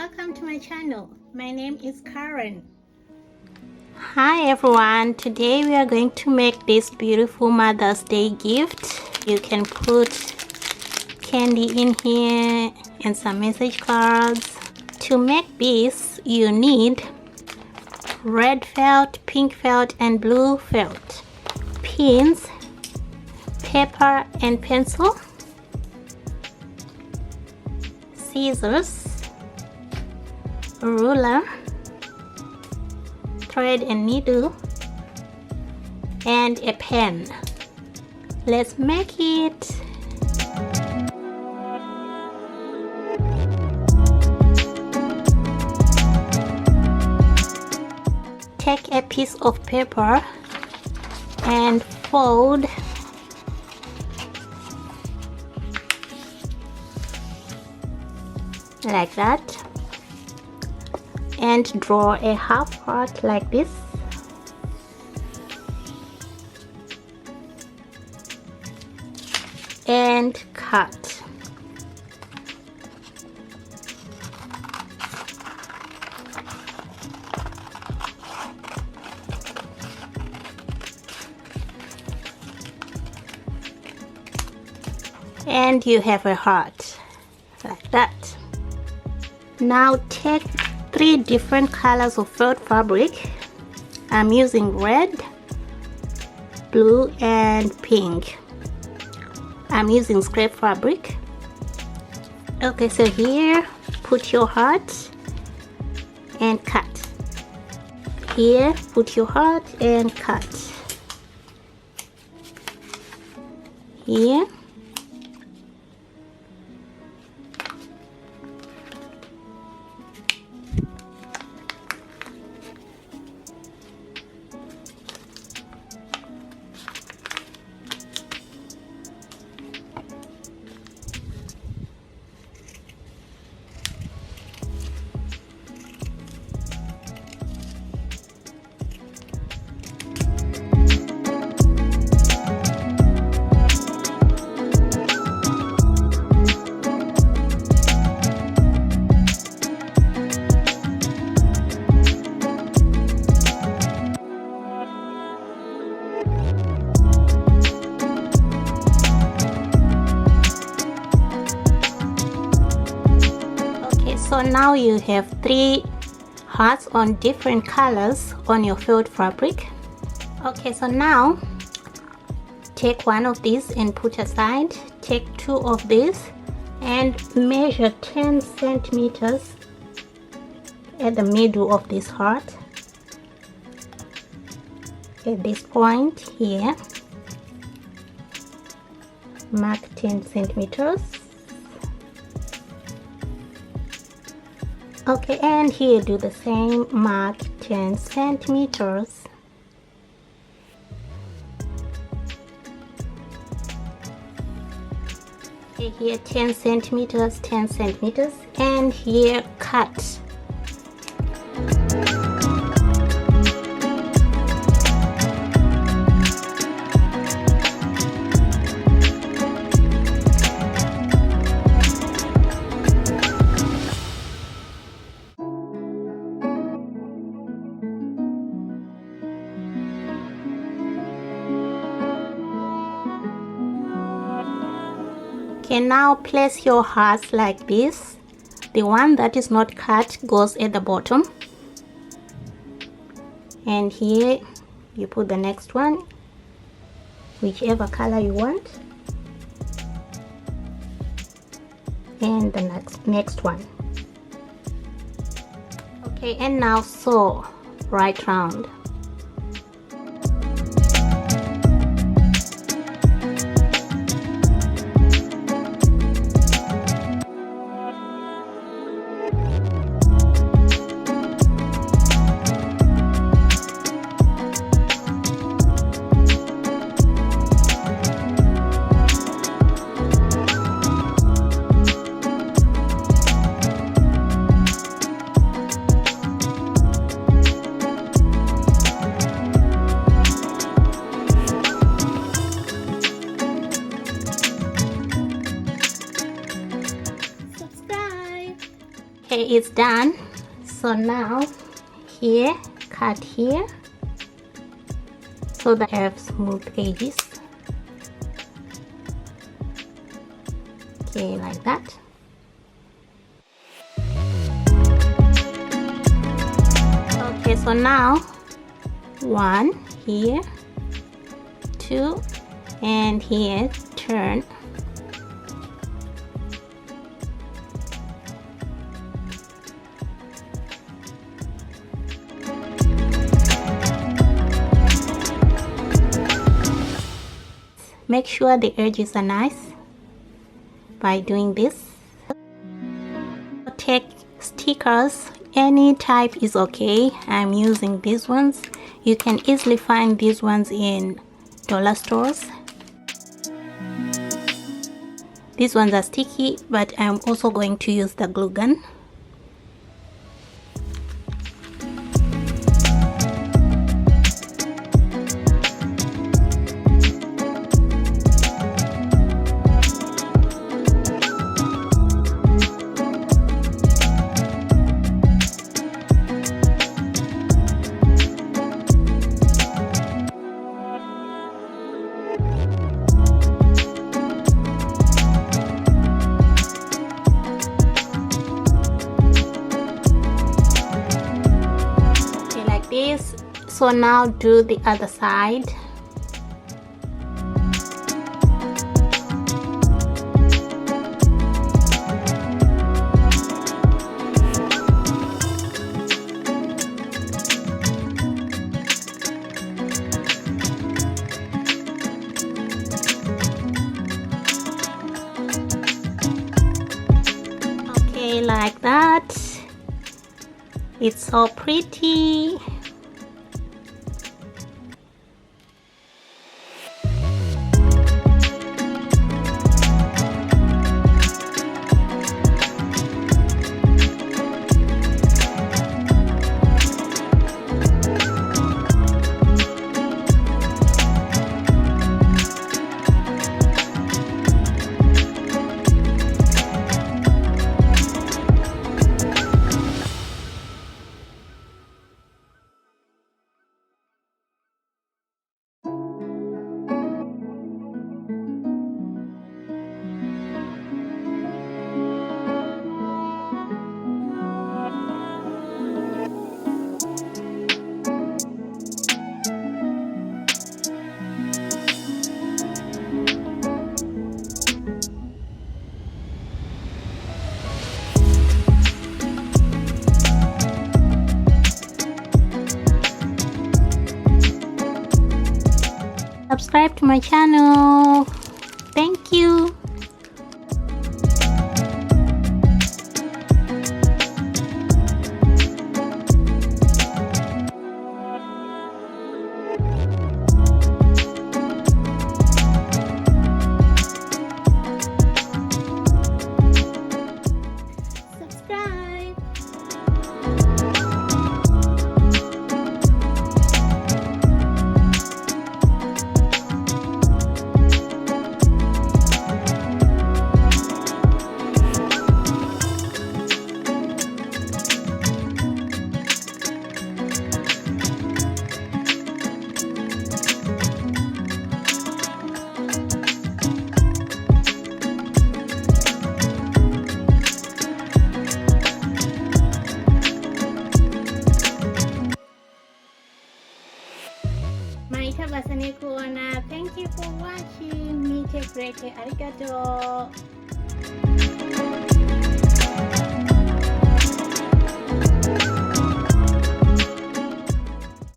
Welcome to my channel. My name is Karen. Hi everyone, today we are going to make this beautiful Mother's Day gift. You can put candy in here and some message cards. To make this, you need red felt, pink felt and blue felt, pins, paper and pencil, scissors, a ruler, thread and needle, and a pen. Let's make it. Take a piece of paper and fold like that and draw a half heart like this. And cut. And you have a heart like that. Now take 3 different colors of felt fabric. I'm using red, blue and pink. I'm using scrap fabric. Okay, so here put your heart and cut. Here put your heart and cut. Here. So now you have 3 hearts on different colors on your felt fabric. Okay, so now take one of these and put aside. Take 2 of these and measure 10 centimeters at the middle of this heart. At this point here, mark 10 centimeters. Okay, and here do the same, mark 10 centimeters. Okay, here 10 centimeters, 10 centimeters, and here cut. Okay, now place your hearts like this. The one that is not cut goes at the bottom. And here you put the next one, whichever color you want. And the next one. Okay, and now sew right round. Okay, it's done. So now here, cut here so that I have smooth edges. Okay, like that. Okay, so now 1 here, 2, and here turn. Make sure the edges are nice by doing this. Take stickers, any type is okay. I'm using these ones. You can easily find these ones in dollar stores. These ones are sticky, but I'm also going to use the glue gun. This. So now do the other side. Okay, like that. It's so pretty. Subscribe to my channel. Thank you. Subscribe. Thank you for watching. Arigato.